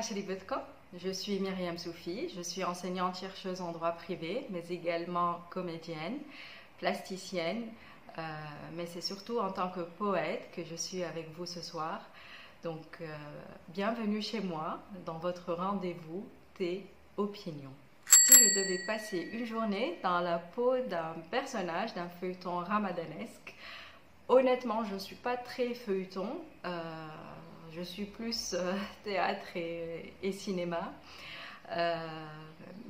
Shrivetko, je suis Myriam Soufi, je suis enseignante-chercheuse en droit privé, mais également comédienne, plasticienne, mais c'est surtout en tant que poète que je suis avec vous ce soir. Donc, bienvenue chez moi, dans votre rendez-vous Thé Opinion. Si je devais passer une journée dans la peau d'un personnage d'un feuilleton ramadanesque, honnêtement, je ne suis pas très feuilleton. Je suis plus théâtre et cinéma.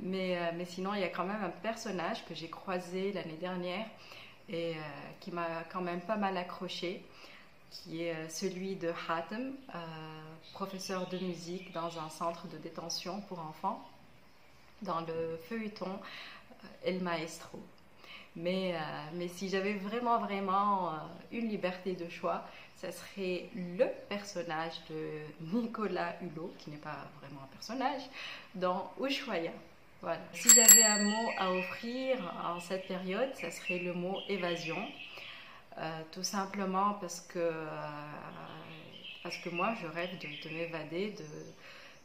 Mais sinon, il y a quand même un personnage que j'ai croisé l'année dernière et qui m'a quand même pas mal accroché, qui est celui de Hatem, professeur de musique dans un centre de détention pour enfants, dans le feuilleton El Maestro. Mais si j'avais vraiment une liberté de choix, ça serait le personnage de Nicolas Hulot, qui n'est pas vraiment un personnage, dans Ushuaïa. Voilà. Si j'avais un mot à offrir en cette période, ça serait le mot évasion. Tout simplement parce que moi, je rêve de m'évader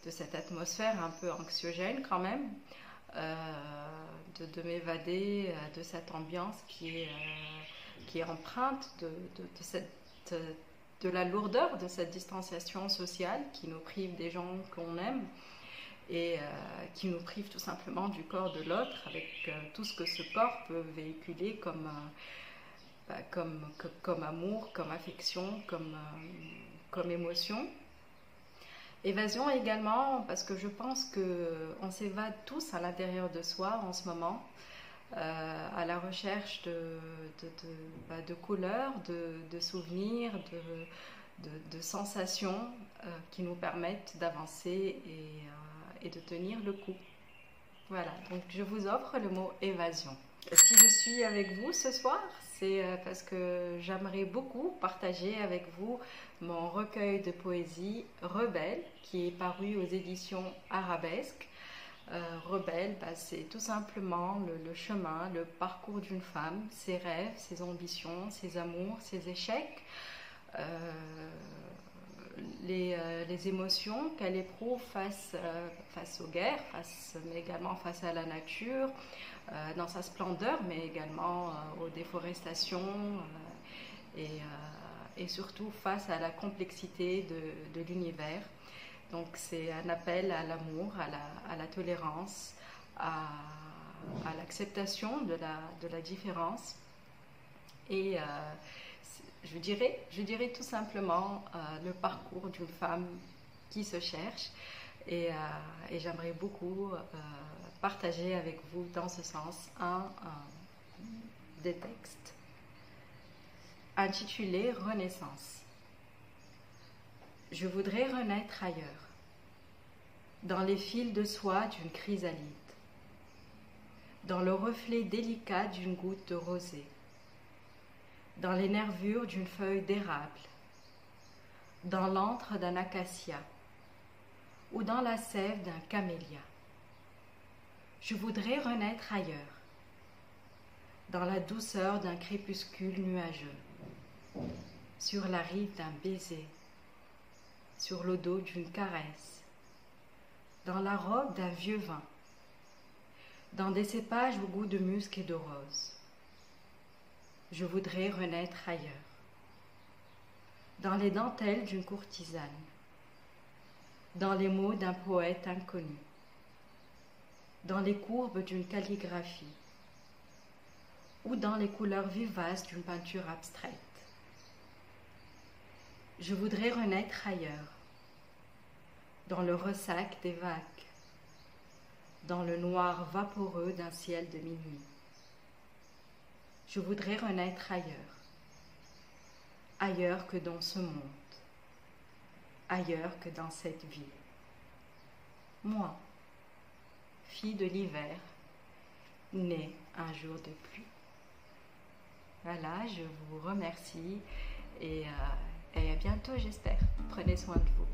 de cette atmosphère un peu anxiogène quand même. De m'évader de cette ambiance qui est empreinte de la lourdeur de cette distanciation sociale qui nous prive des gens qu'on aime et qui nous prive tout simplement du corps de l'autre avec tout ce que ce corps peut véhiculer comme amour, comme affection, comme émotion. Évasion également parce que je pense qu'on s'évade tous à l'intérieur de soi en ce moment, à la recherche de couleurs, de souvenirs, de sensations qui nous permettent d'avancer et de tenir le coup. Voilà, donc je vous offre le mot évasion. Si je suis avec vous ce soir, c'est parce que j'aimerais beaucoup partager avec vous mon recueil de poésie Rebelle, qui est paru aux éditions Arabesque. Rebelle, c'est tout simplement le chemin, le parcours d'une femme, ses rêves, ses ambitions, ses amours, ses échecs, les émotions qu'elle éprouve face aux guerres, mais également face à la nature, dans sa splendeur, mais également aux déforestations et surtout face à la complexité de l'univers. Donc c'est un appel à l'amour, à la tolérance, à l'acceptation de la différence et je dirais tout simplement le parcours d'une femme qui se cherche et j'aimerais beaucoup partager avec vous dans ce sens des textes intitulés Renaissance. Je voudrais renaître ailleurs, dans les fils de soie d'une chrysalide, dans le reflet délicat d'une goutte de rosée, dans les nervures d'une feuille d'érable, dans l'antre d'un acacia ou dans la sève d'un camélia. Je voudrais renaître ailleurs, dans la douceur d'un crépuscule nuageux, sur la rive d'un baiser, sur le dos d'une caresse, dans la robe d'un vieux vin, dans des cépages au goût de musc et de rose. Je voudrais renaître ailleurs, dans les dentelles d'une courtisane, dans les mots d'un poète inconnu, dans les courbes d'une calligraphie ou dans les couleurs vivaces d'une peinture abstraite. Je voudrais renaître ailleurs, dans le ressac des vagues, dans le noir vaporeux d'un ciel de minuit. Je voudrais renaître ailleurs, ailleurs que dans ce monde, ailleurs que dans cette vie. Moi, fille de l'hiver, née un jour de pluie. Voilà, je vous remercie et à bientôt, j'espère. Prenez soin de vous.